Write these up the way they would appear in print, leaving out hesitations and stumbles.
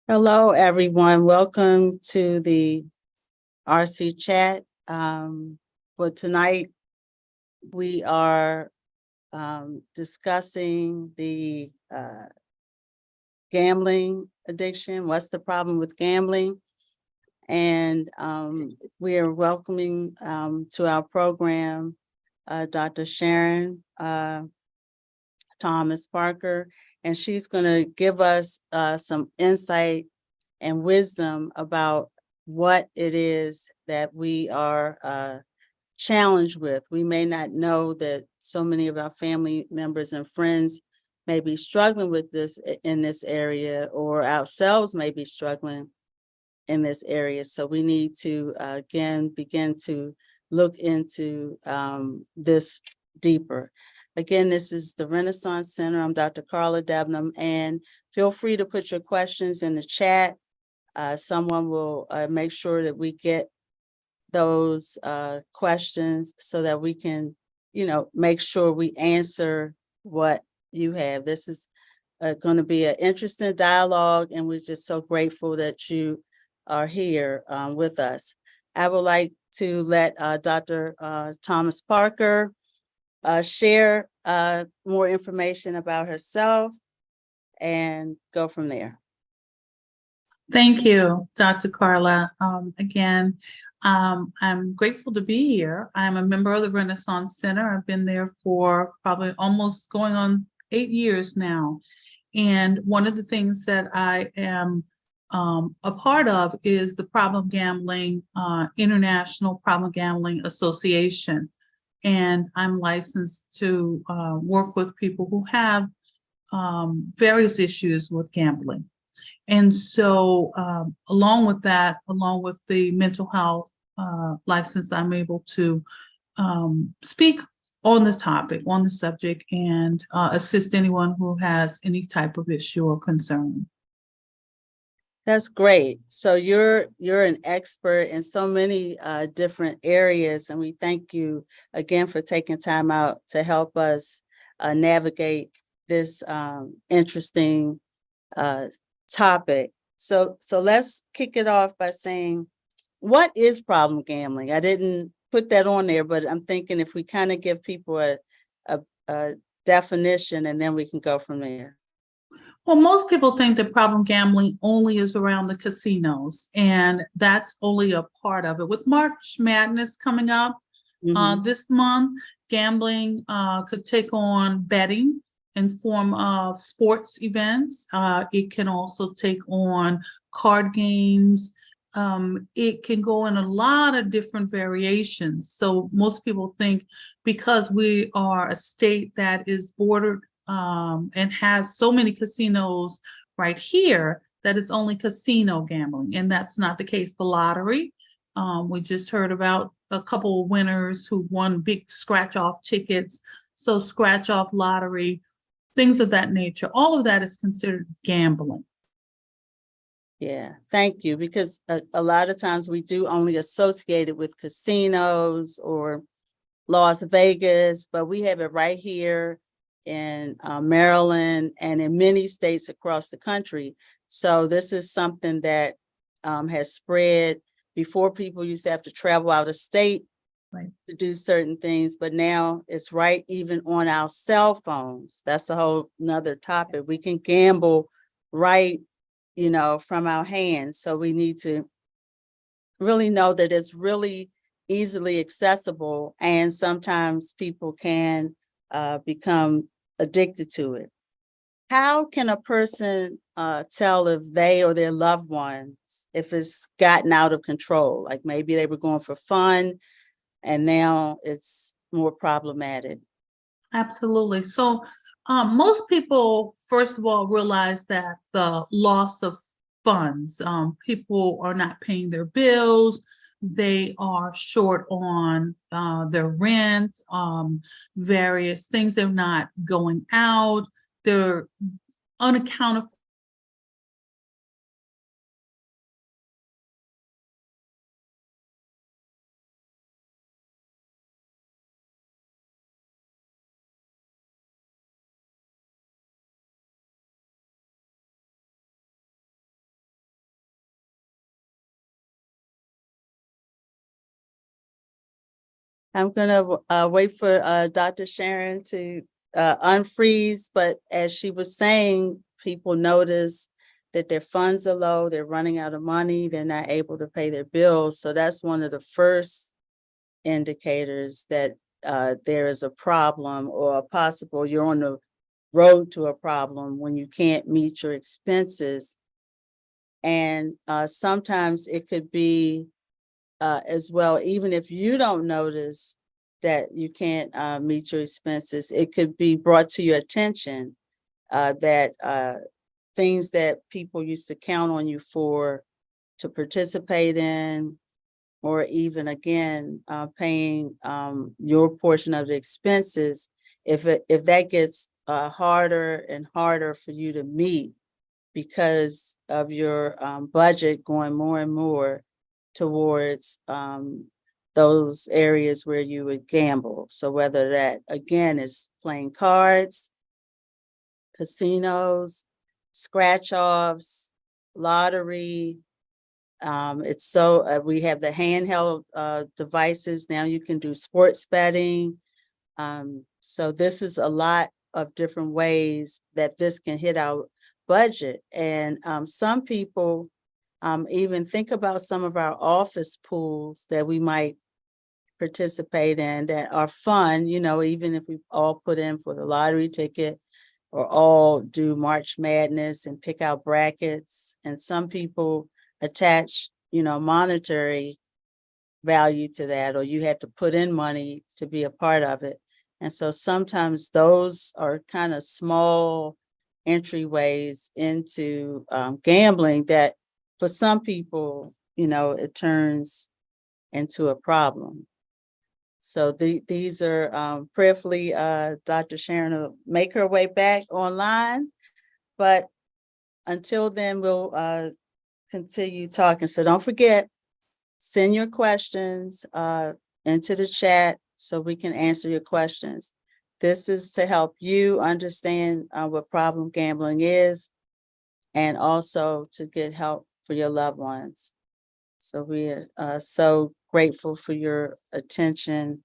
Hello, everyone. Welcome to the RC chat. For tonight, we are discussing the gambling addiction. What's the problem with gambling? And we are welcoming to our program Dr. Sharon Thomas Parker, and she's going to give us some insight and wisdom about what it is that we are challenged with. We may not know that so many of our family members and friends may be struggling with this in this area, or ourselves may be struggling in this area. So we need to, again, begin to look into this deeper. Again, this is the Renaissance Center. I'm Dr. Carla Debnam, and feel free to put your questions in the chat. Someone will make sure that we get those questions so that we can, make sure we answer what you have. This is going to be an interesting dialogue, and we're just so grateful that you are here with us. I would like to let Dr. Thomas Parker share more information about herself and go from there. Thank you, Dr. Carla. Again, I'm grateful to be here. I'm a member of the Renaissance Center. I've been there for probably almost going on 8 years now. And one of the things that I am a part of is the Problem Gambling, International Problem Gambling Association. And I'm licensed to work with people who have various issues with gambling. And so along with that, along with the mental health license, I'm able to speak on the topic, on the subject, and assist anyone who has any type of issue or concern. That's great. So you're an expert in so many different areas, and we thank you again for taking time out to help us navigate this interesting topic. So let's kick it off by saying, what is problem gambling? I didn't put that on there, but I'm thinking if we kind of give people a definition, and then we can go from there. Well, most people think that problem gambling only is around the casinos, and that's only a part of it. With March Madness coming up this month, gambling could take on betting in form of sports events. It can also take on card games. It can go in a lot of different variations. So most people think because we are a state that is bordered and has so many casinos right here, that it's only casino gambling, and that's not the case. The lottery, we just heard about a couple of winners who won big scratch-off tickets, so scratch-off lottery, things of that nature. All of that is considered gambling. Yeah, thank you, because a lot of times we do only associate it with casinos or Las Vegas, but we have it right here in Maryland and in many states across the country. So this is something that has spread. Before, people used to have to travel out of state to do certain things, but now it's right even on our cell phones. That's a whole nother topic. We can gamble right, from our hands. So we need to really know that it's really easily accessible, and sometimes people can become addicted to it. How can a person tell if they or their loved ones, if it's gotten out of control? Like maybe they were going for fun and now it's more problematic. Absolutely. So most people, first of all, realize that the loss of funds, people are not paying their bills, they are short on their rent, various things, they're not going out, they're unaccounted I'm gonna wait for Dr. Sharon to unfreeze, but as she was saying, people notice that their funds are low, they're running out of money, they're not able to pay their bills. So that's one of the first indicators that there is a problem or a possible you're on the road to a problem when you can't meet your expenses. And sometimes it could be as well, even if you don't notice that you can't meet your expenses, it could be brought to your attention that things that people used to count on you for to participate in, or even again, paying your portion of the expenses, if that gets harder and harder for you to meet because of your budget going more and more towards those areas where you would gamble. So whether that again is playing cards, casinos, scratch offs, lottery. It's so we have the handheld devices now. You can do sports betting. So this is a lot of different ways that this can hit our budget. And some people even think about some of our office pools that we might participate in that are fun, you know, even if we all put in for the lottery ticket or all do March Madness and pick out brackets. And some people attach, you know, monetary value to that, or you had to put in money to be a part of it. And so sometimes those are kind of small entryways into gambling that for some people, you know, it turns into a problem. So these are prayerfully, Dr. Sharon will make her way back online, but until then, we'll continue talking. So don't forget, send your questions into the chat so we can answer your questions. This is to help you understand what problem gambling is and also to get help for your loved ones. So we are so grateful for your attention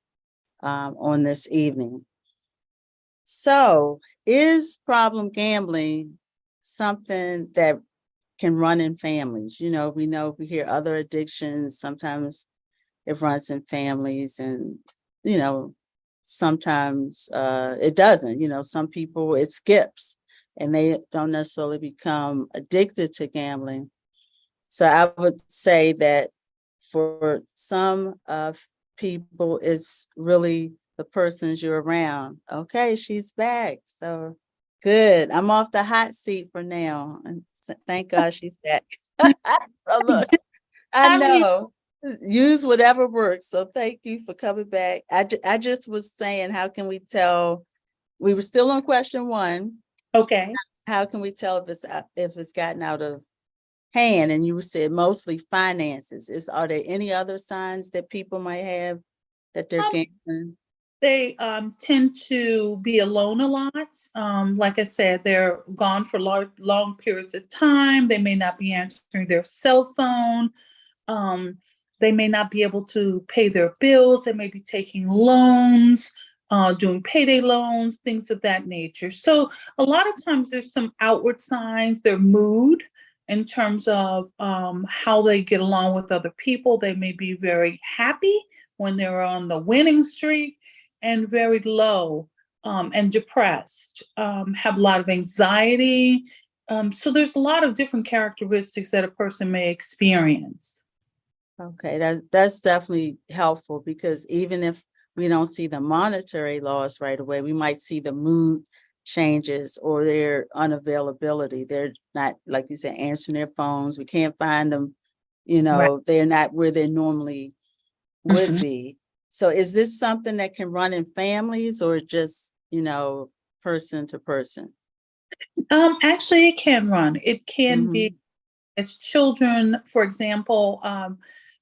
on this evening. So is problem gambling something that can run in families? You know we hear other addictions, sometimes it runs in families, and you know sometimes it doesn't. You know, some people it skips and they don't necessarily become addicted to gambling. So I would say that for some people, it's really the persons you're around. Okay, she's back. So good. I'm off the hot seat for now. And thank God she's back. So look, I How many? know. Use whatever works. So thank you for coming back. I just was saying, how can we tell? We were still on question one. Okay. How can we tell if it's gotten out of hand? And you said mostly finances. Are there any other signs that people might have that they're gambling? They tend to be alone a lot. Like I said, they're gone for long periods of time. They may not be answering their cell phone. Um, they may not be able to pay their bills. They may be taking loans, doing payday loans, things of that nature. So a lot of times there's some outward signs, their mood in terms of how they get along with other people. They may be very happy when they're on the winning streak and very low and depressed, have a lot of anxiety. So there's a lot of different characteristics that a person may experience. Okay, that's definitely helpful, because even if we don't see the monetary loss right away, we might see the mood changes or their unavailability. They're not, like you said, answering their phones. We can't find them, you Right. know, they're not where they normally would Mhm. be. So is this something that can run in families or just, you know, person to person? Actually, it can run. It can be Mhm. as children, for example,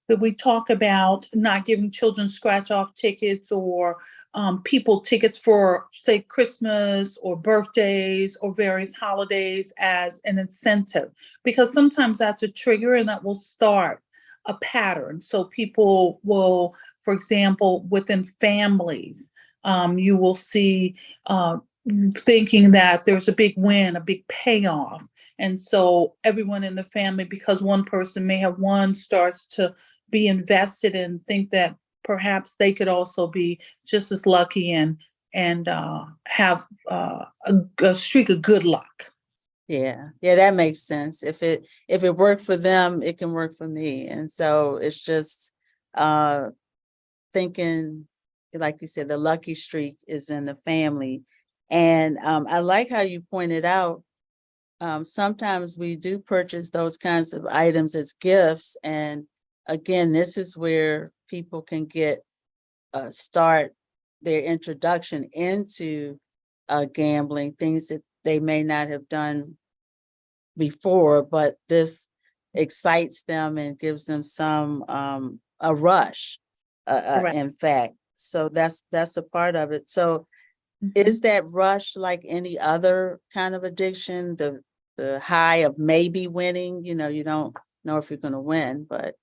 that we talk about not giving children scratch off tickets or people tickets for, say, Christmas or birthdays or various holidays as an incentive, because sometimes that's a trigger and that will start a pattern. So people will, For example, within families, you will see thinking that there's a big win, a big payoff. And so everyone in the family, because one person may have won, starts to be invested and think that perhaps they could also be just as lucky and have a streak of good luck. Yeah, that makes sense. If it worked for them, it can work for me. And so it's just thinking, like you said, the lucky streak is in the family. And I like how you pointed out, sometimes we do purchase those kinds of items as gifts. And again, this is where people can get start their introduction into gambling, things that they may not have done before, but this excites them and gives them some a rush, Correct. in fact. So that's a part of it. So Mhm. is that rush like any other kind of addiction, the high of maybe winning? You know, you don't know if you're going to win, but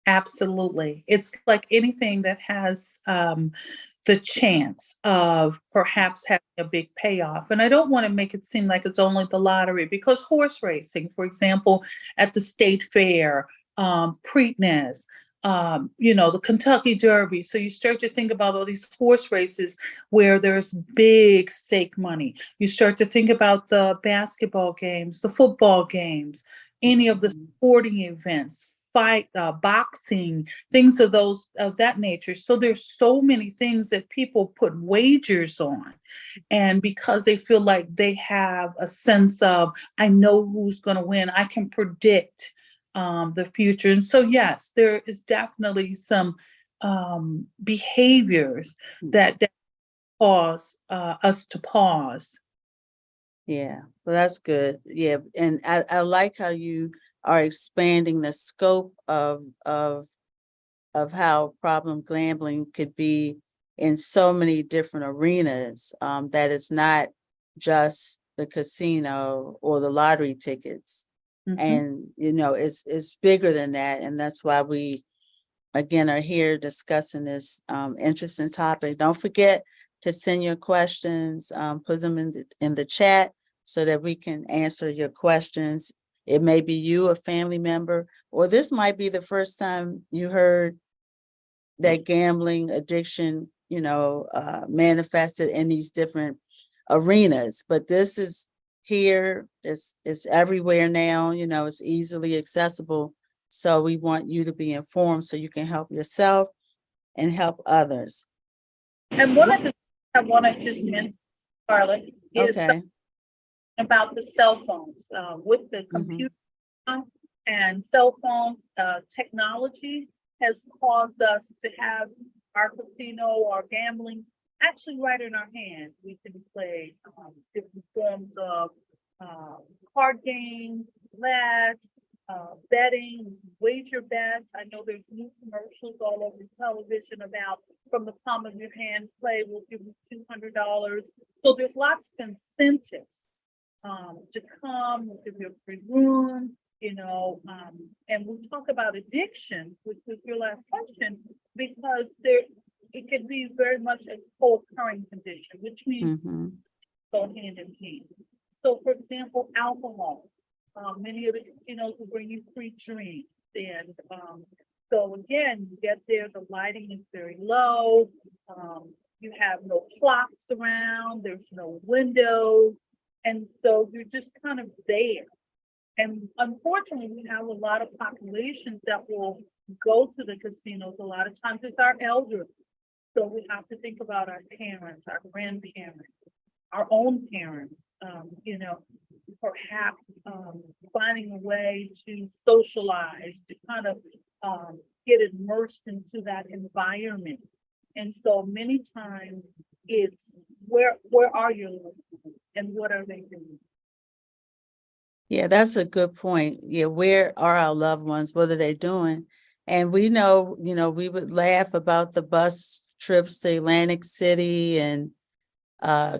Absolutely. It's like anything that has the chance of perhaps having a big payoff. And I don't want to make it seem like it's only the lottery, because horse racing, for example, at the state fair, Preakness, the Kentucky Derby. So you start to think about all these horse races where there's big stake money. You start to think about the basketball games, the football games, any of the sporting events, fight, boxing, things of that nature. So there's so many things that people put wagers on, and because they feel like they have a sense of, I know who's going to win, I can predict the future. And so yes, there is definitely some behaviors that cause us to pause. yeah, well, that's good. Yeah, and I like how you are expanding the scope of how problem gambling could be in so many different arenas, that it's not just the casino or the lottery tickets. Mhm. And, it's bigger than that. And that's why we, again, are here discussing this interesting topic. Don't forget to send your questions, put them in the chat so that we can answer your questions. It may be you, a family member, or this might be the first time you heard that gambling addiction, manifested in these different arenas. But this is here, it's everywhere now, it's easily accessible. So we want you to be informed so you can help yourself and help others. And one of the things I want to just mention, Carla, is Okay. about the cell phones with the Mhm. computer and cell phone technology has caused us to have our casino or gambling actually right in our hand. We can play different forms of card games, roulette, betting, wager bets. I know there's new commercials all over television about from the palm of your hand play, we'll give you $200. So there's lots of incentives to come, we'll give you a free room, and we talk about addiction, which was your last question, because it can be very much a co-occurring condition, which means Mhm. go hand in hand. So, for example, alcohol. Many of the casinos will bring you free drinks, and so again, you get there, the lighting is very low. You have no clocks around. There's no windows, and so you're just kind of there. And unfortunately, we have a lot of populations that will go to the casinos. A lot of times it's our elderly. So we have to think about our parents, our grandparents, our own parents, perhaps finding a way to socialize, to kind of get immersed into that environment. And so many times it's where are your loved ones and what are they doing? Yeah, that's a good point. Yeah, where are our loved ones? What are they doing? And we know, we would laugh about the bus trips to Atlantic City and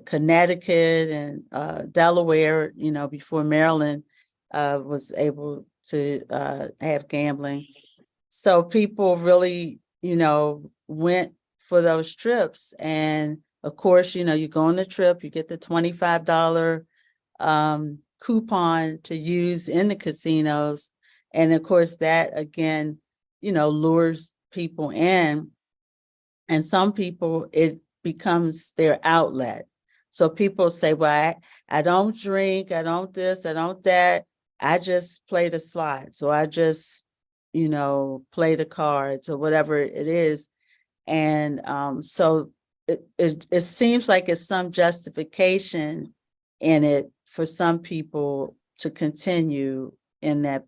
Connecticut and Delaware, before Maryland was able to have gambling. So people really went for those trips. And of course, you go on the trip, you get the $25 coupon to use in the casinos. And of course, that again, lures people in. And some people, it becomes their outlet. So people say, well, I don't drink, I don't this, I don't that. I just play the slots, or I just, play the cards or whatever it is. And so it seems like it's some justification in it for some people to continue in that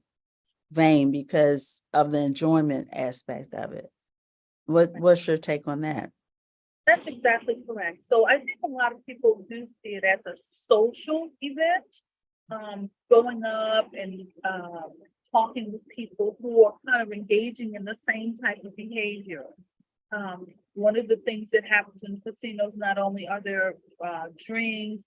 vein because of the enjoyment aspect of it. What's your take on that? That's exactly correct. So I think a lot of people do see it as a social event, going up and talking with people who are kind of engaging in the same type of behavior. One of the things that happens in casinos, not only are there drinks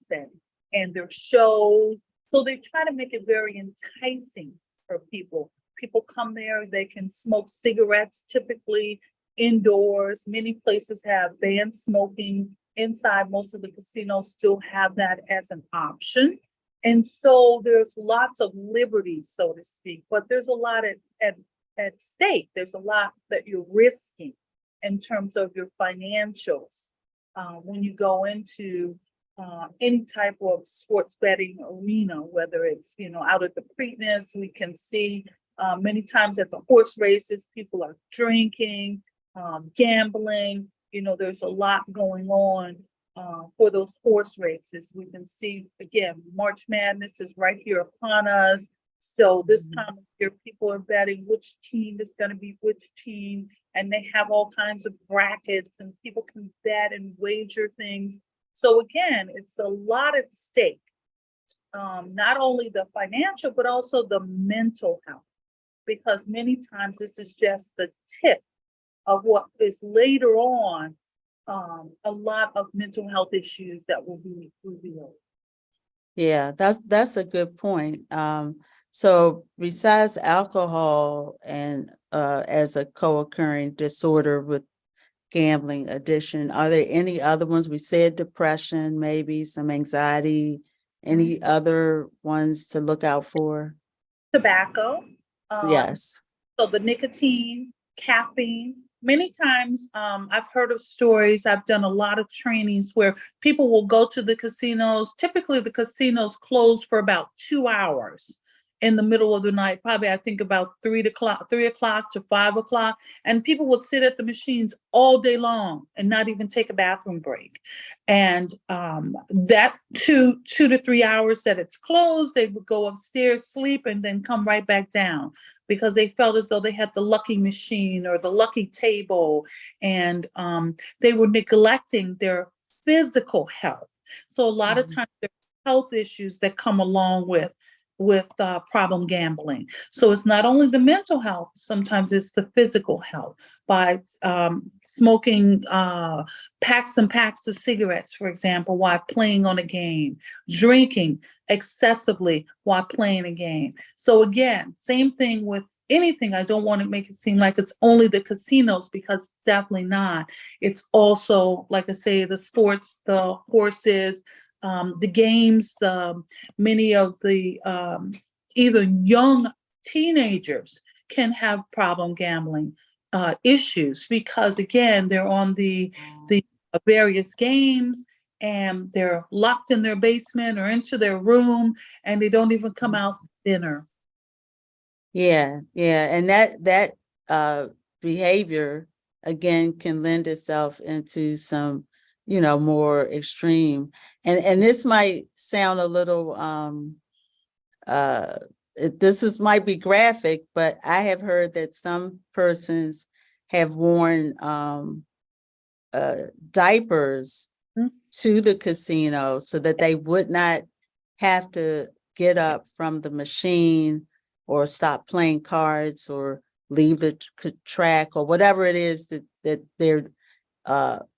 and their shows, so they try to make it very enticing for people. People come there, they can smoke cigarettes typically indoors. Many places have banned smoking inside. Most of the casinos still have that as an option. And so there's lots of liberties, so to speak, but there's a lot at stake. There's a lot that you're risking in terms of your financials when you go into any type of sports betting arena, whether it's, out at the Preakness. We can see many times at the horse races, people are drinking, gambling. There's a lot going on for those horse races. We can see, again, March Madness is right here upon us. So this time of year, people are betting which team is going to be which team, and they have all kinds of brackets, and people can bet and wager things. So again, it's a lot at stake, not only the financial, but also the mental health, because many times this is just the tip of what is later on a lot of mental health issues that will be revealed. Yeah, that's a good point. So besides alcohol and as a co-occurring disorder with gambling addiction, are there any other ones? We said depression, maybe some anxiety, any other ones to look out for? Tobacco. Yes. So the nicotine, caffeine. Many times I've heard of stories, I've done a lot of trainings where people will go to the casinos. Typically the casinos close for about 2 hours in the middle of the night, probably I think about 3 o'clock to 5 o'clock. And people would sit at the machines all day long and not even take a bathroom break. And that 2 to 3 hours that it's closed, they would go upstairs, sleep, and then come right back down because they felt as though they had the lucky machine or the lucky table, and they were neglecting their physical health. So a lot of times there are health issues that come along with problem gambling. So it's not only the mental health, sometimes it's the physical health by smoking packs and packs of cigarettes, for example, while playing on a game, drinking excessively while playing a game. So again, same thing with anything. I don't want to make it seem like it's only the casinos, because it's definitely not. It's also, like I say, the sports, the horses, the games, many of the either young teenagers can have problem gambling issues because, again, they're on the various games and they're locked in their basement or into their room and they don't even come out for dinner. Yeah, and that behavior again can lend itself into some, more extreme. And this might sound a little might be graphic, but I have heard that some persons have worn diapers to the casino so that they would not have to get up from the machine or stop playing cards or leave the track or whatever it is that they're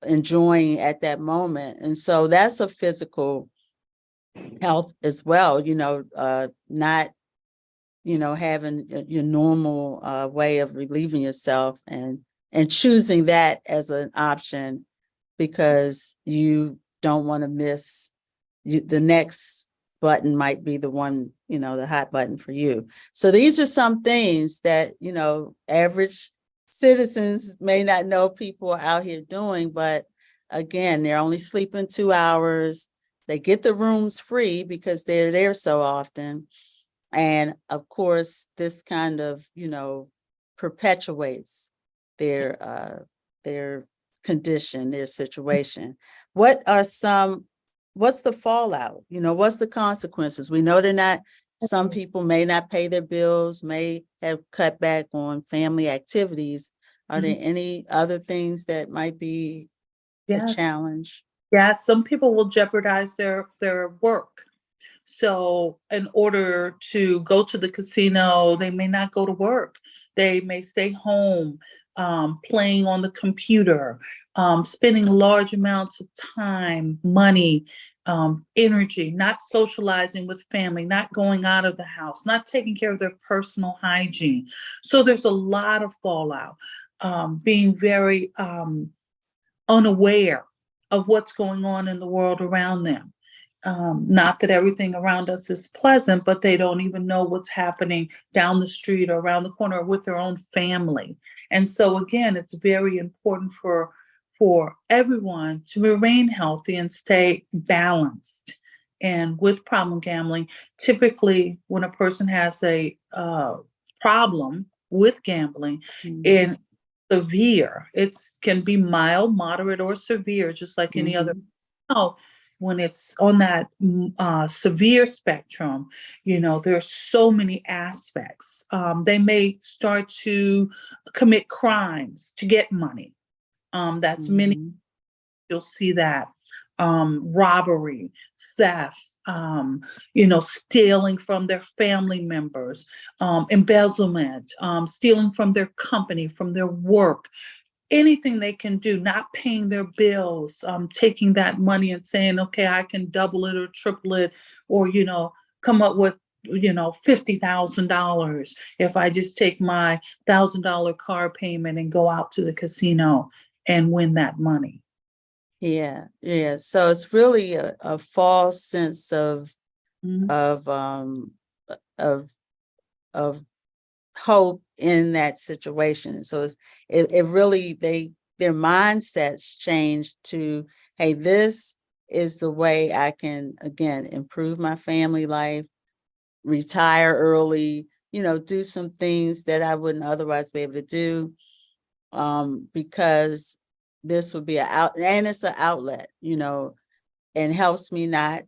enjoying at that moment. And so that's a physical health as well, not, having your normal way of relieving yourself and and choosing that as an option because you don't want to miss the next button might be the one, the hot button for you. So these are some things that, average citizens may not know people are out here doing, but again, they're only sleeping 2 hours. They get the rooms free because they're there so often. And of course, this kind of, perpetuates their condition, their situation. What's the fallout? What's the consequences? We know some people may not pay their bills, may have cut back on family activities. Are there any other things that might be a challenge? Yes, some people will jeopardize their work. So in order to go to the casino, they may not go to work. They may stay home, playing on the computer, spending large amounts of time, money, energy, not socializing with family, not going out of the house, not taking care of their personal hygiene. So there's a lot of fallout, being very unaware of what's going on in the world around them. Not that everything around us is pleasant, but they don't even know what's happening down the street or around the corner or with their own family. And so again, it's very important for everyone to remain healthy and stay balanced. And with problem gambling, typically when a person has a problem with gambling, in severe, it can be mild, moderate, or severe, just like any other. When it's on that severe spectrum, there's so many aspects. They may start to commit crimes to get money. That's many, you'll see that. Robbery, theft, stealing from their family members, embezzlement, stealing from their company, from their work. Anything they can do, not paying their bills, taking that money and saying, okay, I can double it or triple it, or, come up with, $50,000 if I just take my $1,000 car payment and go out to the casino and win that money. Yeah. So it's really a false sense of hope in that situation. So it really their mindsets change to, hey, this is the way I can again improve my family life, retire early, do some things that I wouldn't otherwise be able to do, because this would be it's an outlet, and helps me not,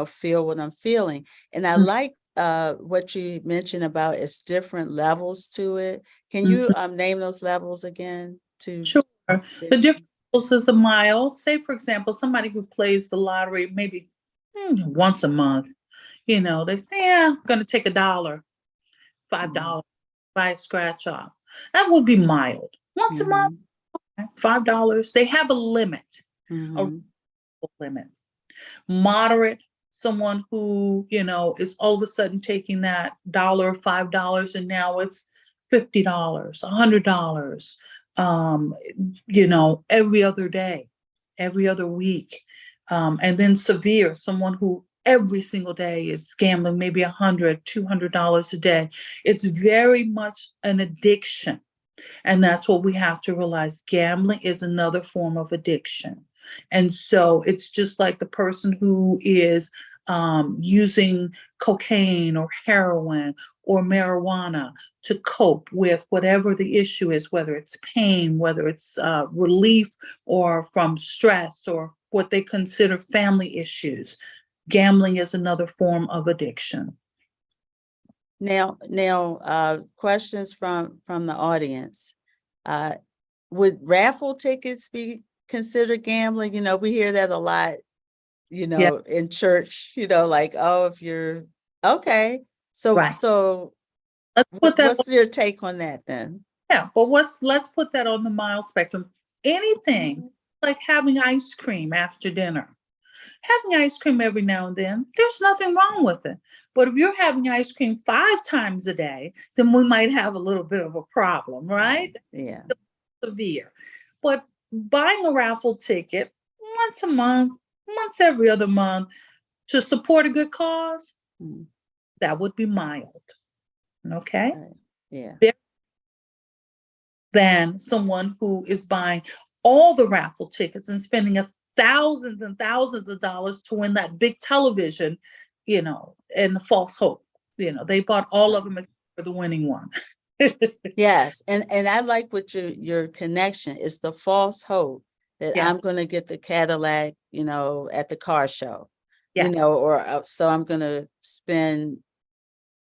feel what I'm feeling. And I like what you mentioned about it's different levels to it. Can you name those levels again? Sure. The different levels is a mile. Say, for example, somebody who plays the lottery maybe once a month, they say, yeah, I'm going to take $1, $5, buy a scratch off. That would be mild. Once a month, $5. They have a limit, a limit. Moderate, someone who, is all of a sudden taking that $1 or $5 and now it's $50, $100, every other day, every other week. And then severe, someone who every single day is gambling, maybe $100, $200 a day. It's very much an addiction. And that's what we have to realize. Gambling is another form of addiction. And so it's just like the person who is using cocaine or heroin or marijuana to cope with whatever the issue is, whether it's pain, whether it's relief or from stress or what they consider family issues. Gambling is another form of addiction. Now, questions from the audience. Would raffle tickets be considered gambling? We hear that a lot, in church, like, oh, if you're okay. So, right. So what's your take on that then? Yeah, well, let's put that on the mild spectrum. Anything like having ice cream after dinner. Having ice cream every now and then, there's nothing wrong with it. But if you're having ice cream 5 times a day, then we might have a little bit of a problem, right? Yeah. severe. But buying a raffle ticket once a month, once every other month to support a good cause, Mm, that would be mild. Okay. right. Yeah. Than someone who is buying all the raffle tickets and spending thousands and thousands of dollars to win that big television, and the false hope. They bought all of them except for the winning one. Yes, and I like what your connection is, the false hope that I'm Yes, going to get the Cadillac, at the car show, yes, or so I'm going to spend,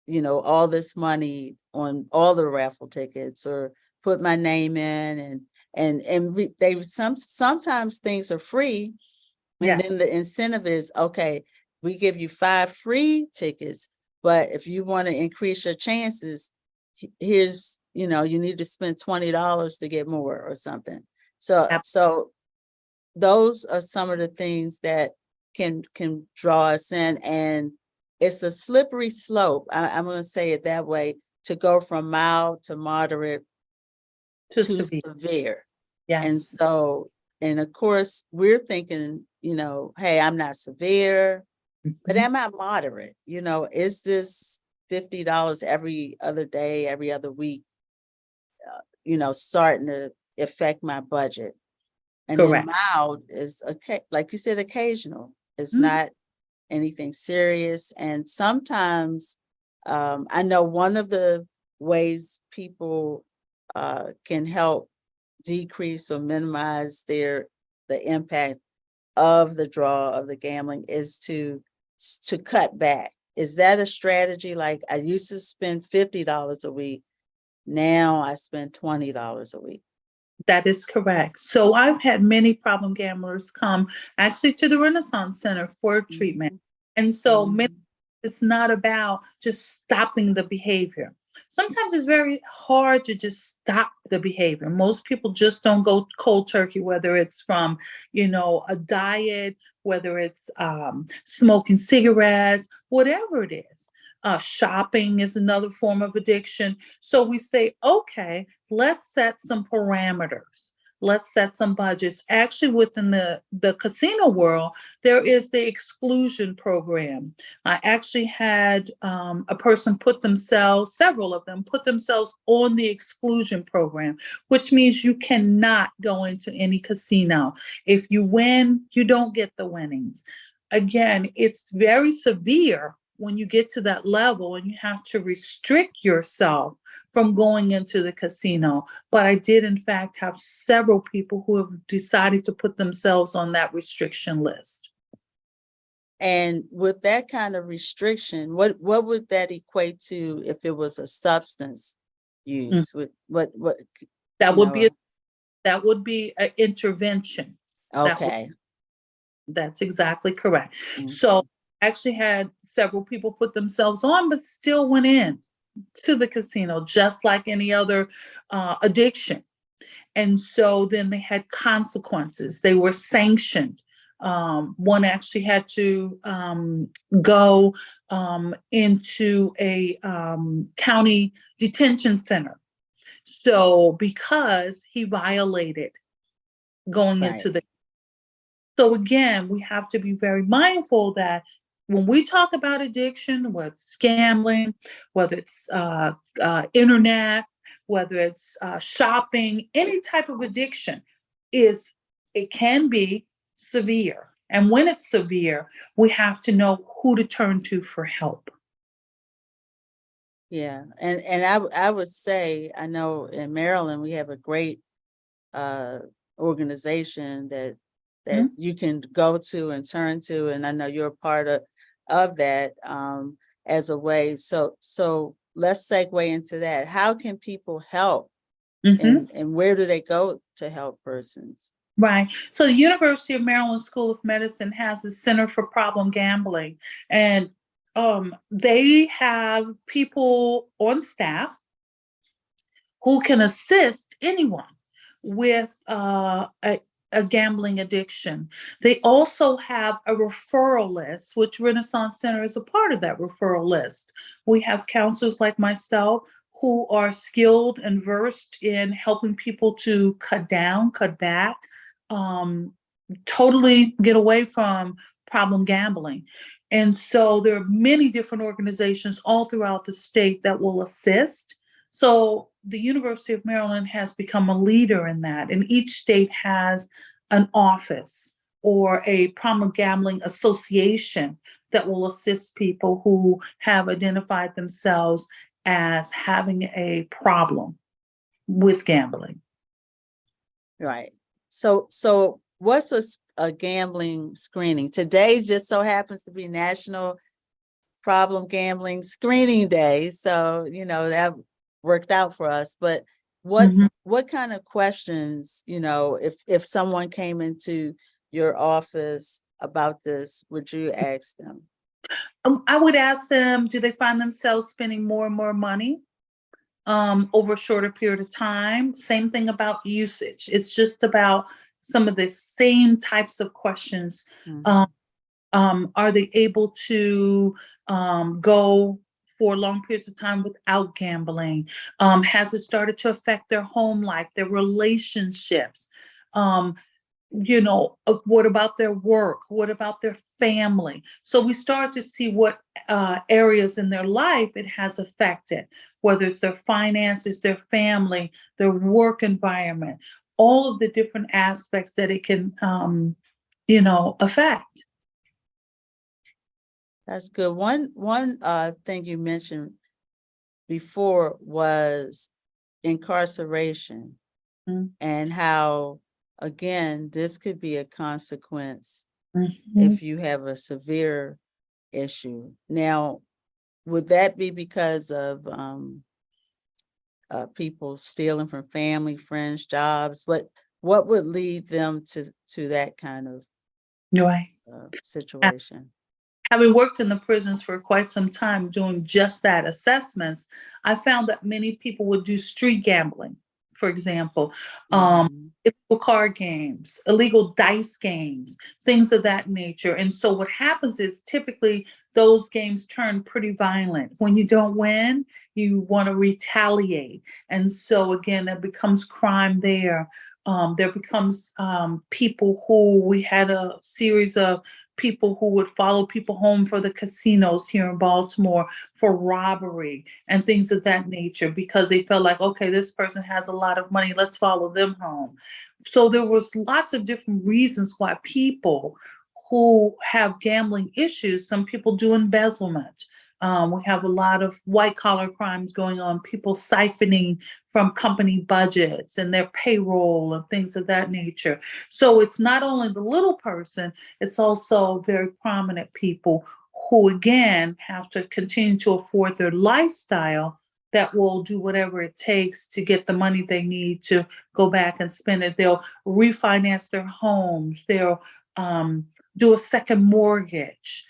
all this money on all the raffle tickets or put my name in they sometimes things are free, and then yes, the incentive is, okay, we give you 5 free tickets, but if you want to increase your chances, here's, you need to spend $20 to get more or something. So those are some of the things that can draw us in, and it's a slippery slope. I'm going to say it that way, to go from mild to moderate to to severe. severe. And Yes, so, and of course, we're thinking, hey, I'm not severe, but mhm, am I moderate? Is this $50 every other day, every other week, starting to affect my budget? And then correct. mild is, okay, like you said, occasional. It's Mhm. not anything serious. And sometimes I know one of the ways people can help decrease or minimize the impact of the draw of the gambling is to cut back. Is that a strategy? Like, I used to spend $50 a week. Now I spend $20 a week. That is correct. So I've had many problem gamblers come actually to the Renaissance Center for treatment. Mhm, And so mhm. it's not about just stopping the behavior. Sometimes it's very hard to just stop the behavior. Most people just don't go cold turkey, whether it's from, a diet, whether it's smoking cigarettes, whatever it is. Shopping is another form of addiction. So we say, okay, let's set some parameters. Let's set some budgets. Actually, within the casino world, there is the exclusion program. I actually had a person several of them put themselves on the exclusion program, which means you cannot go into any casino. If you win, you don't get the winnings. Again, it's very severe when you get to that level and you have to restrict yourself from going into the casino. But I did, in fact, have several people who have decided to put themselves on that restriction list. And with that kind of restriction, what would that equate to if it was a substance Mm. use? What That you would be know? an intervention. That would, Okay. that's exactly correct. So Okay. I actually had several people put themselves on, but still went in to the casino, just like any other addiction. And so then they had consequences. They were sanctioned. One actually had to go into a county detention center. So because he violated going Right. into the, so again, we have to be very mindful that when we talk about addiction, whether it's gambling, whether it's internet, whether it's shopping, any type of addiction, is it can be severe. And when it's severe, we have to know who to turn to for help. Yeah. And I would say, I know in Maryland we have a great uh organization that Mhm. you can go to and turn to, and I know you're a part of that as a way. So let's segue into that. How can people help, Mhm. and where do they go to help persons? Right. So the University of Maryland School of Medicine has a Center for Problem Gambling, and they have people on staff who can assist anyone with a gambling addiction. They also have a referral list, which Renaissance Center is a part of that referral list. We have counselors like myself who are skilled and versed in helping people to cut back, um, totally get away from problem gambling. And so there are many different organizations all throughout the state that will assist. So the University of Maryland has become a leader in that, and each state has an office or a problem gambling association that will assist people who have identified themselves as having a problem with gambling. Right. So what's a gambling screening? Today just so happens to be National Problem Gambling Screening Day. So, that worked out for us. But what kind of questions, if someone came into your office about this, would you ask them? I would ask them, do they find themselves spending more and more money over a shorter period of time? Same thing about usage. It's just about some of the same types of questions. Are they able to go for long periods of time without gambling? Has it started to affect their home life, their relationships? What about their work? What about their family? So we start to see what areas in their life it has affected, whether it's their finances, their family, their work environment, all of the different aspects that it can, affect. That's good. One thing you mentioned before was incarceration and how, again, this could be a consequence if you have a severe issue. Now, would that be because of people stealing from family, friends, jobs? What would lead them to that kind of Right. situation? Having worked in the prisons for quite some time doing just that, assessments, I found that many people would do street gambling, for example, illegal card games, illegal dice games, things of that nature. And so what happens is typically those games turn pretty violent. When you don't win, you want to retaliate. And so again, it becomes crime there. There becomes people who, we had a series of people who would follow people home for the casinos here in Baltimore for robbery and things of that nature, because they felt like, okay, this person has a lot of money, let's follow them home. So there was lots of different reasons why people who have gambling issues, some people do embezzlement. We have a lot of white collar crimes going on, people siphoning from company budgets and their payroll and things of that nature. So it's not only the little person, it's also very prominent people who, again, have to continue to afford their lifestyle, that will do whatever it takes to get the money they need to go back and spend it. They'll refinance their homes. They'll do a second mortgage,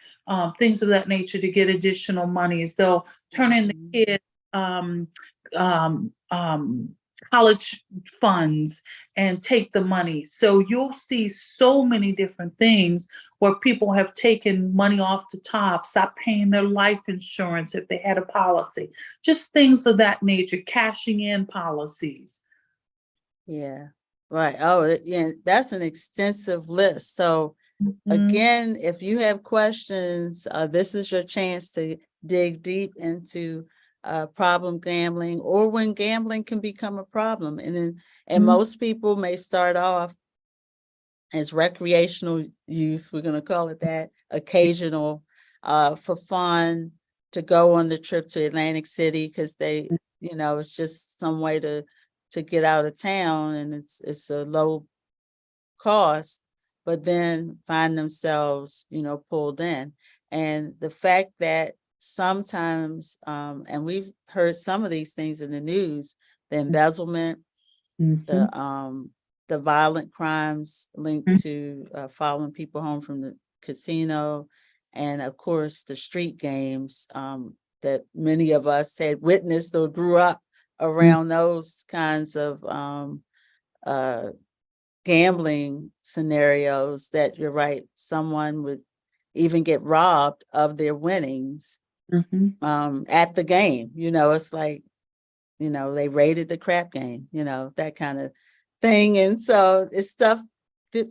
things of that nature to get additional monies. They'll turn in the kids college funds and take the money. So you'll see so many different things where people have taken money off the top, stopped paying their life insurance if they had a policy, just things of that nature, cashing in policies. Yeah, right. Oh, yeah, that's an extensive list. So again, if you have questions, this is your chance to dig deep into problem gambling, or when gambling can become a problem. And most people may start off as recreational use, we're going to call it that, occasional, for fun, to go on the trip to Atlantic City because they, it's just some way to get out of town, and it's a low cost, but then find themselves, pulled in. And the fact that sometimes, and we've heard some of these things in the news, the embezzlement, the violent crimes linked to following people home from the casino, and of course the street games that many of us had witnessed or grew up around those kinds of gambling scenarios, that you're right, someone would even get robbed of their winnings at the game. It's like they raided the crap game, that kind of thing. And so it's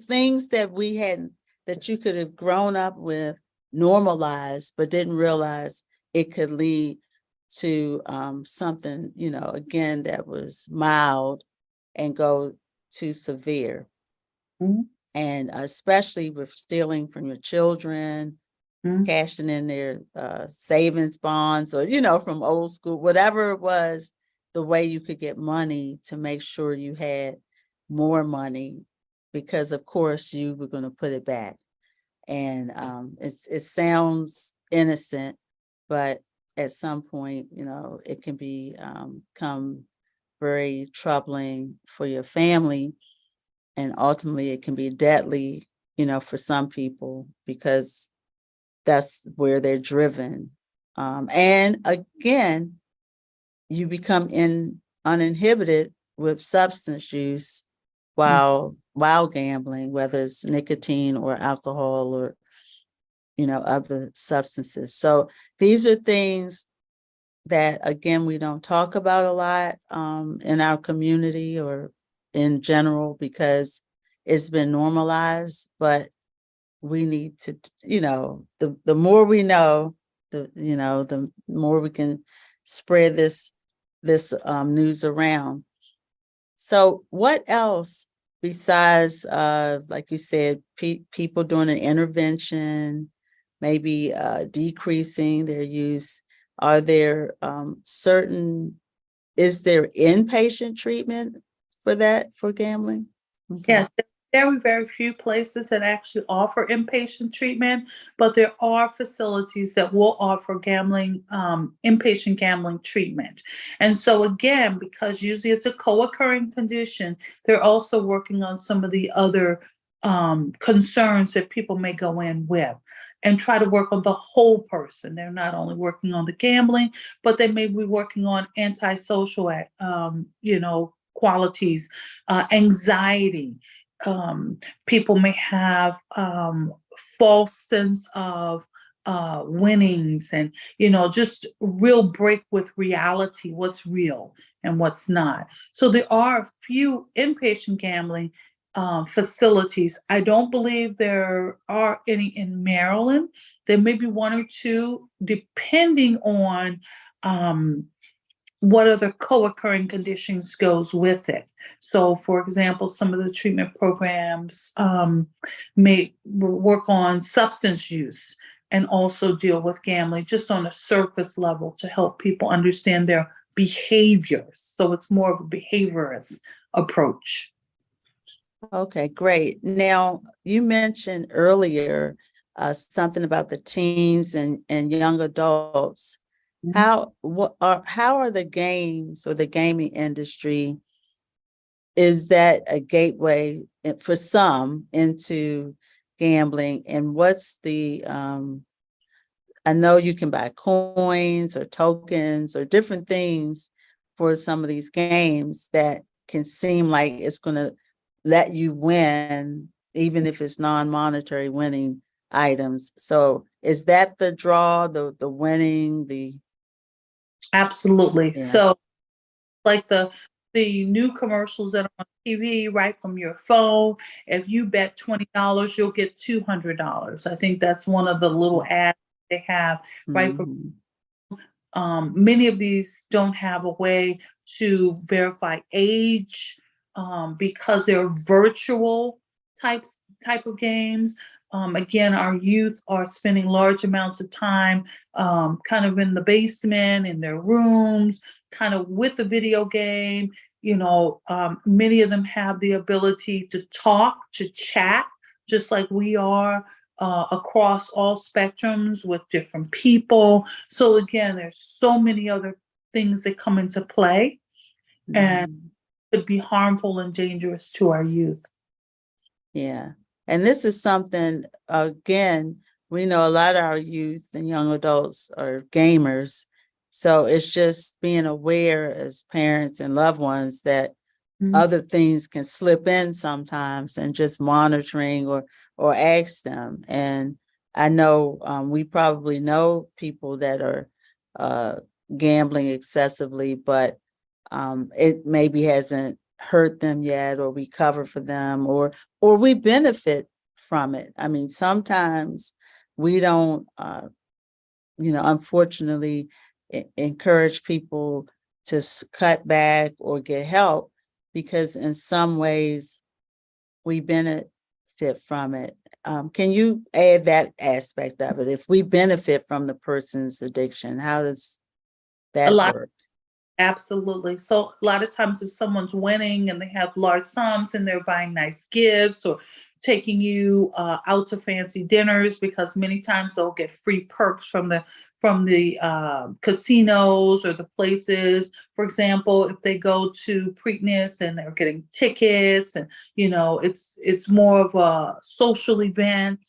things that we hadn't, that you could have grown up with, normalized, but didn't realize it could lead to something, again, that was mild and go to severe. Mhm. And especially with stealing from your children, Mhm. cashing in their savings bonds, or, from old school, whatever it was, the way you could get money to make sure you had more money, because of course you were going to put it back. And it sounds innocent, but at some point, it can become very troubling for your family. And ultimately it can be deadly, for some people, because that's where they're driven. And again, you become uninhibited with substance use while gambling, whether it's nicotine or alcohol or other substances. So these are things that, again, we don't talk about a lot in our community or in general, because it's been normalized. But we need to, the more we know, the more we can spread this news around. So what else besides, like you said, people doing an intervention, maybe decreasing their use? Are there is there inpatient treatment for gambling? Okay. Yes, there are very, very few places that actually offer inpatient treatment, but there are facilities that will offer inpatient gambling treatment. And so again, because usually it's a co-occurring condition, they're also working on some of the other concerns that people may go in with, and try to work on the whole person. They're not only working on the gambling, but they may be working on antisocial, qualities, anxiety. People may have false sense of winnings, and just real break with reality, what's real and what's not. So there are a few inpatient gambling facilities. I don't believe there are any in Maryland. There may be one or two, depending on what other co-occurring conditions goes with it. So, for example, some of the treatment programs may work on substance use and also deal with gambling, just on a surface level, to help people understand their behaviors. So it's more of a behaviorist approach. Okay, great. Now, you mentioned earlier something about the teens and young adults. Mhm. How are the games or the gaming industry, is that a gateway for some into gambling? And what's the I know you can buy coins or tokens or different things for some of these games that can seem like it's going to let you win, even if it's non-monetary winning items. So is that the draw, the winning, Absolutely. yeah. So, like the new commercials that are on TV, right from your phone. If you bet $20, you'll get $200. I think that's one of the little ads they have, right? Mhm. Many of these don't have a way to verify age, because they're virtual type of games. Again, our youth are spending large amounts of time kind of in the basement, in their rooms, kind of with a video game. Many of them have the ability to talk, to chat, just like we are, across all spectrums with different people. So again, there's so many other things that come into play and Mhm. could be harmful and dangerous to our youth. Yeah. And this is something, again, we know a lot of our youth and young adults are gamers. So it's just being aware as parents and loved ones that Mhm. other things can slip in sometimes, and just monitoring or ask them. And I know we probably know people that are gambling excessively, but it maybe hasn't hurt them yet, or we cover for them, or we benefit from it. I mean, sometimes we don't, unfortunately, encourage people to cut back or get help, because in some ways we benefit from it. Can you add that aspect of it? If we benefit from the person's addiction, how does A that lot. work? Absolutely. So a lot of times if someone's winning and they have large sums and they're buying nice gifts or taking you out to fancy dinners, because many times they'll get free perks from the casinos or the places. For example, if they go to Preakness and they're getting tickets, and it's more of a social event.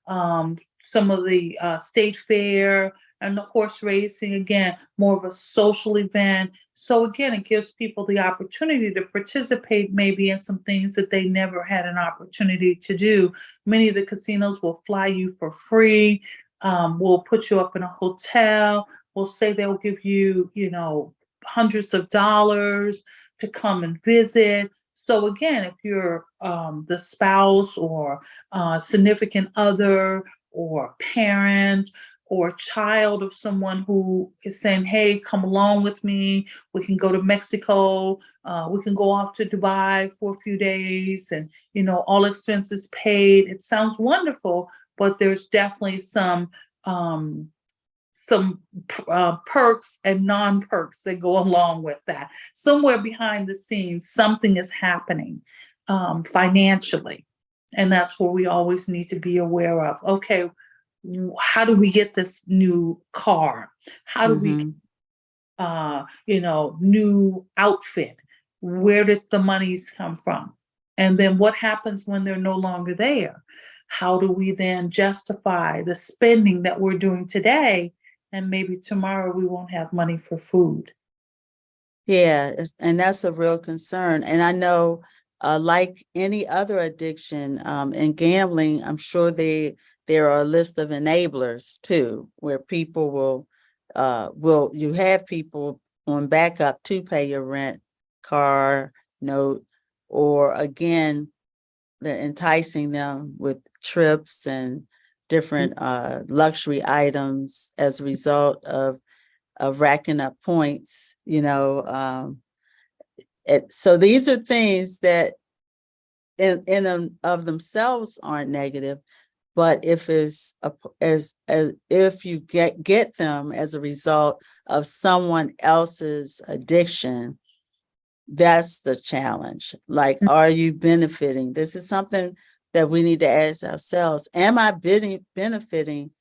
Some of the state fair and the horse racing, again, more of a social event. So again, it gives people the opportunity to participate maybe in some things that they never had an opportunity to do. Many of the casinos will fly you for free, will put you up in a hotel, will say they'll give you, hundreds of dollars to come and visit. So again, if you're the spouse or significant other or parent or child of someone who is saying, hey, come along with me. We can go to Mexico. We can go off to Dubai for a few days, and, all expenses paid. It sounds wonderful, but there's definitely um, some perks and non-perks that go along with that. Somewhere behind the scenes, something is happening financially. And that's where we always need to be aware of. Okay, how do we get this new car? How do we new outfit? Where did the monies come from? And then what happens when they're no longer there? How do we then justify the spending that we're doing today? And maybe tomorrow we won't have money for food. Yeah, and that's a real concern. And I know, like any other addiction, in gambling, I'm sure there are a list of enablers too, where people you have people on backup to pay your rent, car note, or again, they're enticing them with trips and different luxury items as a result of racking up points, so these are things that in of themselves aren't negative, but if it's as if you get them as a result of someone else's addiction, that's the challenge. Like, are you benefiting? This is something that we need to ask ourselves. Am I benefiting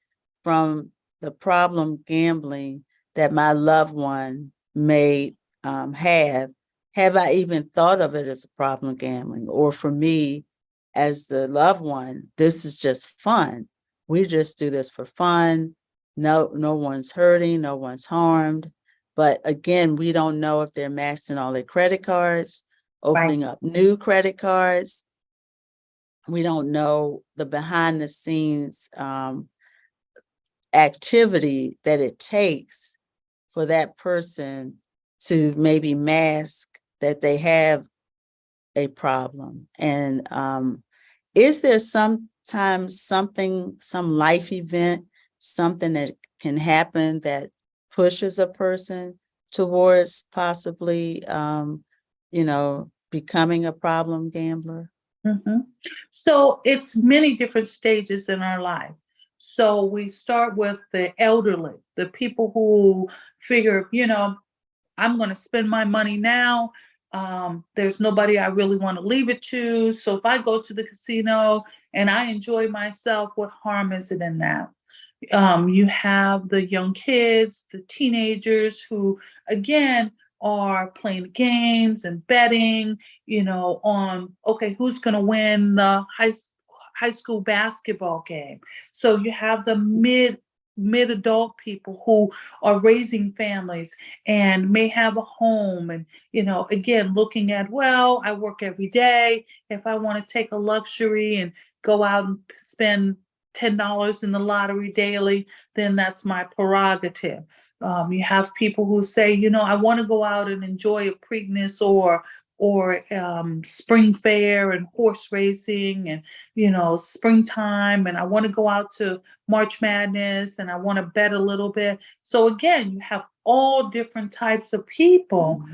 from the problem gambling that my loved one may have? Have I even thought of it as a problem gambling? Or for me, as the loved one, this is just fun. We just do this for fun. No one's hurting, no one's harmed. But again, we don't know if they're maxing all their credit cards, opening up new credit cards. We don't know the behind the scenes activity that it takes for that person to maybe mask that they have a problem. And is there sometimes some life event, something that can happen that pushes a person towards possibly, becoming a problem gambler? So it's many different stages in our life. So we start with the elderly, the people who figure, I'm going to spend my money now. There's nobody I really want to leave it to. So if I go to the casino and I enjoy myself, what harm is it in that? You have the young kids, the teenagers who, again, are playing games and betting, on, okay, who's going to win the high school basketball game. So you have the mid adult people who are raising families and may have a home, and again, looking at, well, I work every day. If I want to take a luxury and go out and spend $10 in the lottery daily, then that's my prerogative. You have people who say, I want to go out and enjoy a Preakness or spring fair and horse racing and springtime, and I want to go out to March Madness and I want to bet a little bit. So again, you have all different types of people,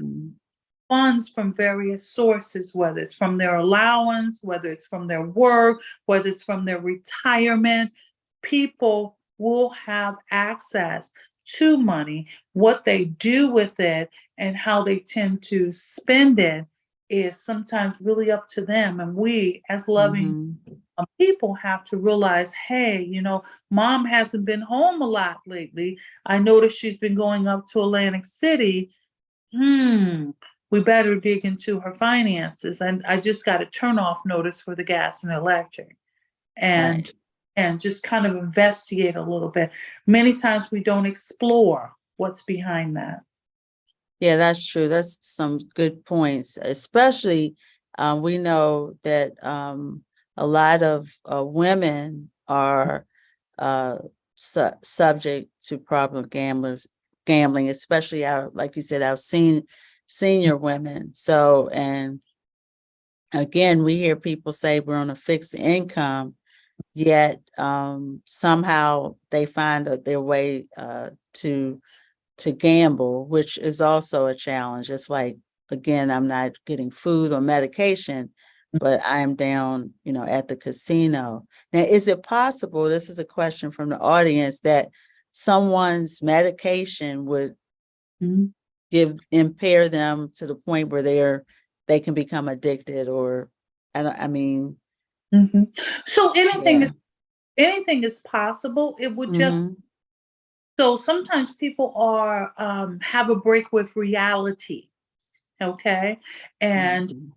funds from various sources, whether it's from their allowance, whether it's from their work, whether it's from their retirement. People will have access to money. What they do with it and how they tend to spend it is sometimes really up to them. And we, as loving people, have to realize, hey, mom hasn't been home a lot lately. I noticed she's been going up to Atlantic City. We better dig into her finances. And I just got a turn off notice for the gas and electric. And just kind of investigate a little bit. Many times we don't explore what's behind that. Yeah, that's true. That's some good points, especially we know that a lot of women are subject to problem gambling, especially like you said, our senior women. So, and again, we hear people say we're on a fixed income, yet somehow they find their way to gamble, which is also a challenge. It's like, again, I'm not getting food or medication, but I'm down, at the casino. Now, is it possible, this is a question from the audience, that someone's medication would impair them to the point where they can become addicted, or So anything is possible. It would just so sometimes people are have a break with reality, okay, and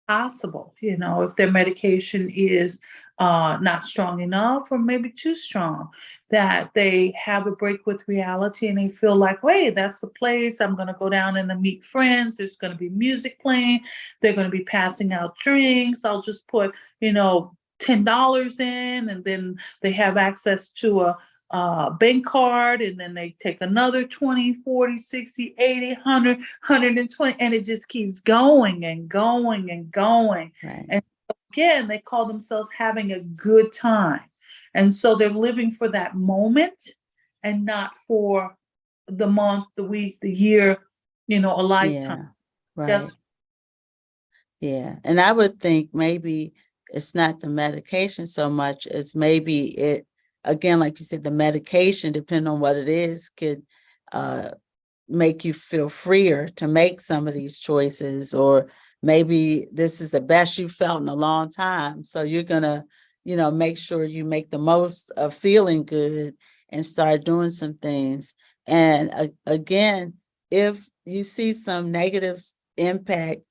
possible, if their medication is not strong enough or maybe too strong, that they have a break with reality and they feel like, wait, that's the place. I'm going to go down and meet friends. There's going to be music playing. They're going to be passing out drinks. I'll just put, $10 in, and then they have access to a bank card, and then they take another 20, 40, 60, 80, 100, 120, and it just keeps going and going and going. Right. And again, they call themselves having a good time. And so they're living for that moment and not for the month, the week, the year, a lifetime. Yeah, right. Yeah. And I would think maybe it's not the medication so much as maybe it, again, like you said, the medication, depending on what it is, could make you feel freer to make some of these choices, or maybe this is the best you felt in a long time. So you're going to, make sure you make the most of feeling good and start doing some things. And again, if you see some negative impact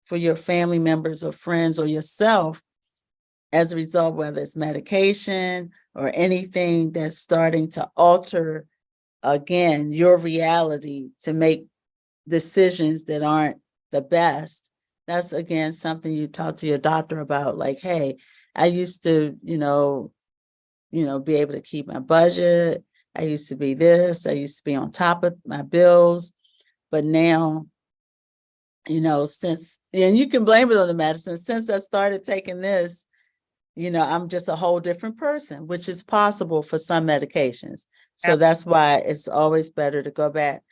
for your family members or friends or yourself as a result, whether it's medication or anything that's starting to alter, again, your reality to make decisions that aren't the best, that's, again, something you talk to your doctor about. Like, hey, I used to, be able to keep my budget. I used to be this. I used to be on top of my bills. But now, since, and you can blame it on the medicine, since I started taking this, I'm just a whole different person, which is possible for some medications. So that's why it's always better to go back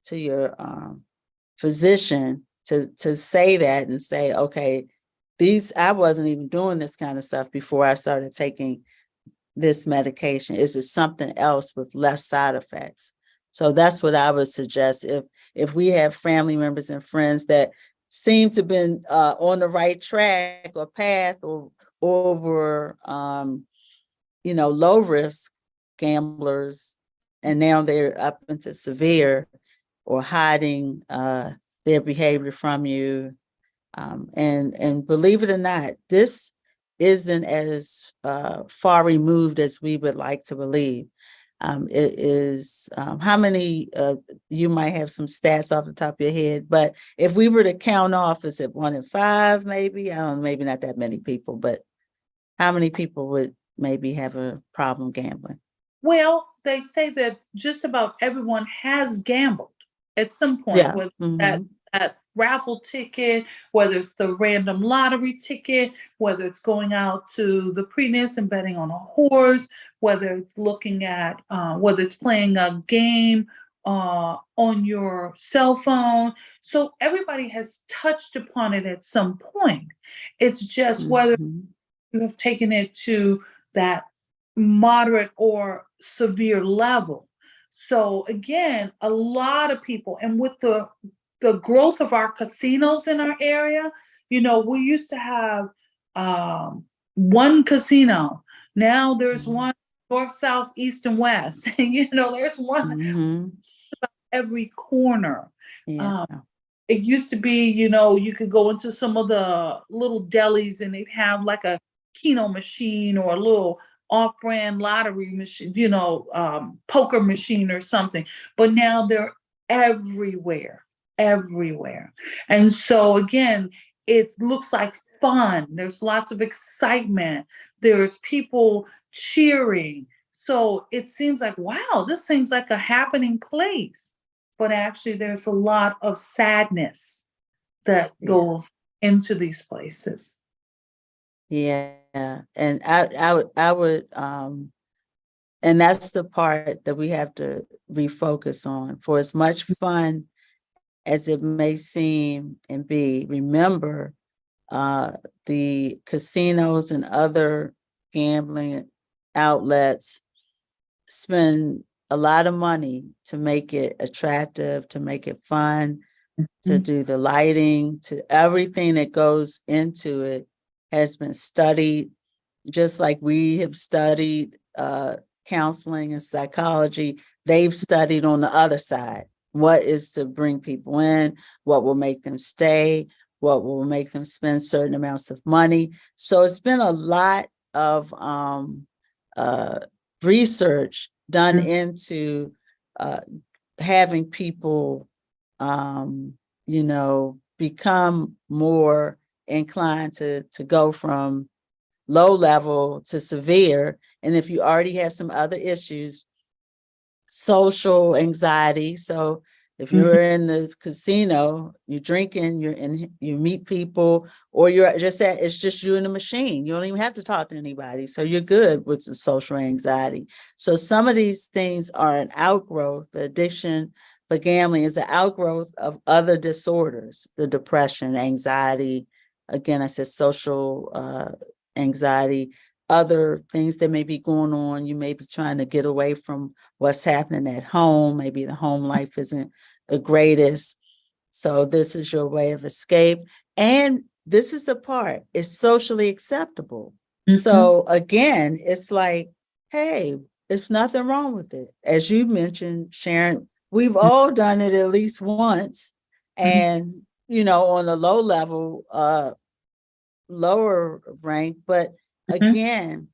to your physician to say that and say, okay, I wasn't even doing this kind of stuff before I started taking this medication. Is it something else with less side effects? So that's what I would suggest. If we have family members and friends that seem to have been on the right track or path, or were low risk gamblers, and now they're up into severe or hiding their behavior from you. And believe it or not, this isn't as far removed as we would like to believe. It is how many, you might have some stats off the top of your head, but if we were to count off, is it 1 in 5, maybe? I don't know, maybe not that many people, but how many people would maybe have a problem gambling? Well, they say that just about everyone has gambled at some point, Yeah. whether that Mm-hmm. that raffle ticket, whether it's the random lottery ticket, whether it's going out to the Preakness and betting on a horse, whether it's looking at, whether it's playing a game on your cell phone. So everybody has touched upon it at some point. It's just whether Mm-hmm. you have taken it to that moderate or severe level. So again, a lot of people, and with the growth of our casinos in our area, we used to have one casino. Now there's one north, south, east, and west. There's one Mm-hmm. every corner. Yeah. Um, it used to be, you could go into some of the little delis and they'd have like a Keno machine or a little off-brand lottery machine, poker machine or something. But now they're everywhere, everywhere. And so again, it looks like fun. There's lots of excitement. There's people cheering. So it seems like, wow, this seems like a happening place. But actually, there's a lot of sadness that Yeah. goes into these places. Yeah. And I would, and that's the part that we have to refocus on. For as much fun as it may seem and be, remember, the casinos and other gambling outlets spend a lot of money to make it attractive, to make it fun, to do the lighting, to everything that goes into it has been studied, just like we have studied counseling and psychology. They've studied on the other side. What is to bring people in, what will make them stay, what will make them spend certain amounts of money. So it's been a lot of research done into having people, become more inclined to go from low level to severe. And if you already have some other issues, social anxiety. So if you're in the casino, you're drinking, you meet people, or it's just you and the machine. You don't even have to talk to anybody. So you're good with the social anxiety. So some of these things are an outgrowth. The addiction for gambling is an outgrowth of other disorders, the depression, anxiety. Again, I said social anxiety, other things that may be going on. You may be trying to get away from what's happening at home. Maybe the home life isn't the greatest. So this is your way of escape. And this is the part, it's socially acceptable. So again, it's like, hey, it's nothing wrong with it. As you mentioned, Sharon, we've all done it at least once. And, on a low level, lower rank, but again,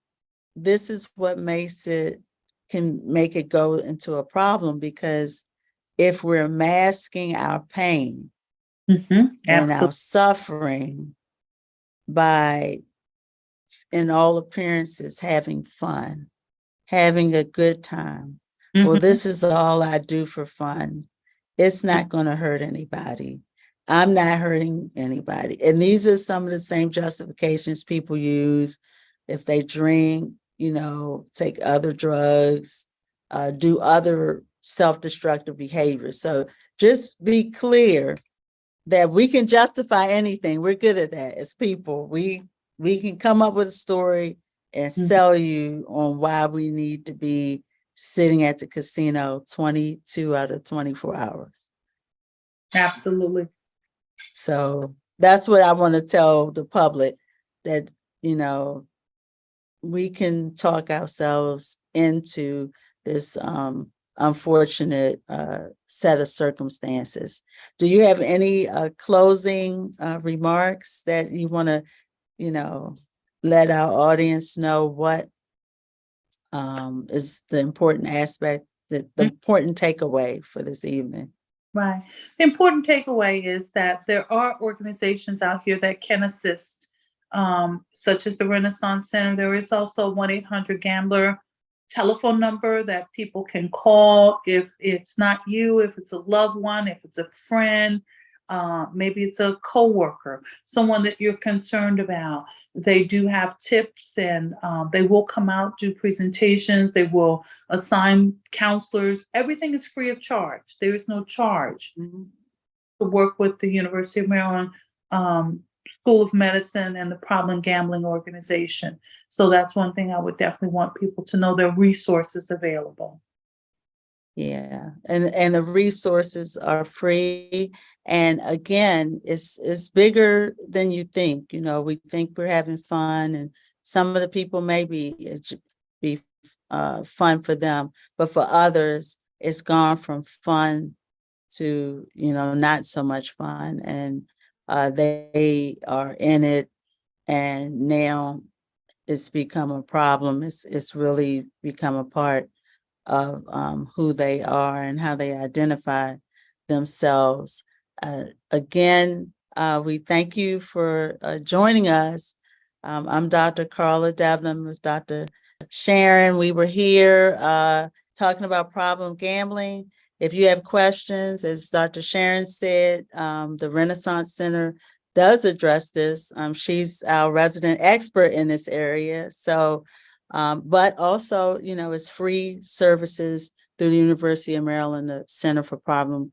this is what can make it go into a problem, because if we're masking our pain and our suffering by, in all appearances, having fun, having a good time. Well, this is all I do for fun. It's not going to hurt anybody. I'm not hurting anybody. And these are some of the same justifications people use if they drink, take other drugs, do other self-destructive behaviors. So just be clear that we can justify anything. We're good at that as people. We can come up with a story and sell you on why we need to be sitting at the casino 22 out of 24 hours. Absolutely. So that's what I want to tell the public, that, we can talk ourselves into this unfortunate set of circumstances. Do you have any closing remarks that you want to, let our audience know what is the important aspect, the important takeaway for this evening? Right. The important takeaway is that there are organizations out here that can assist such as the Renaissance Center. There is also 1-800-GAMBLER telephone number that people can call if it's not you, if it's a loved one, if it's a friend, maybe it's a coworker, someone that you're concerned about. They do have tips, and they will come out, do presentations. They will assign counselors. Everything is free of charge. There is no charge to work with the University of Maryland School of Medicine and the Problem Gambling Organization. So that's one thing I would definitely want people to know, there are resources available. Yeah, and the resources are free. And again, it's bigger than you think. You know, we think we're having fun, and some of the people maybe it be fun for them, but for others, it's gone from fun to, you know, not so much fun, and they are in it, and now it's become a problem. It's really become a part of who they are and how they identify themselves. Again, we thank you for joining us. I'm Dr. Carla Debnam with Dr. Sharon. We were here talking about problem gambling. If you have questions, as Dr. Sharon said, the Renaissance Center does address this. She's our resident expert in this area. So, but also, you know, it's free services through the University of Maryland, the Center for Problem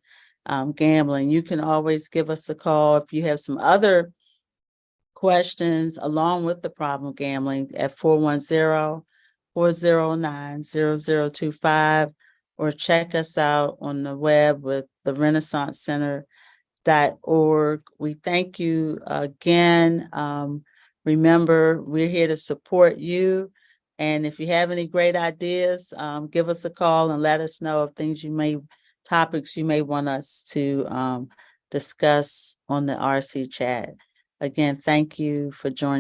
Gambling. You can always give us a call if you have some other questions along with the problem gambling at 410-409-0025, or check us out on the web with the renaissancecenter.org. We thank you again. Remember, we're here to support you. And if you have any great ideas, give us a call and let us know of topics you may want us to discuss on the RC chat. Again, thank you for joining.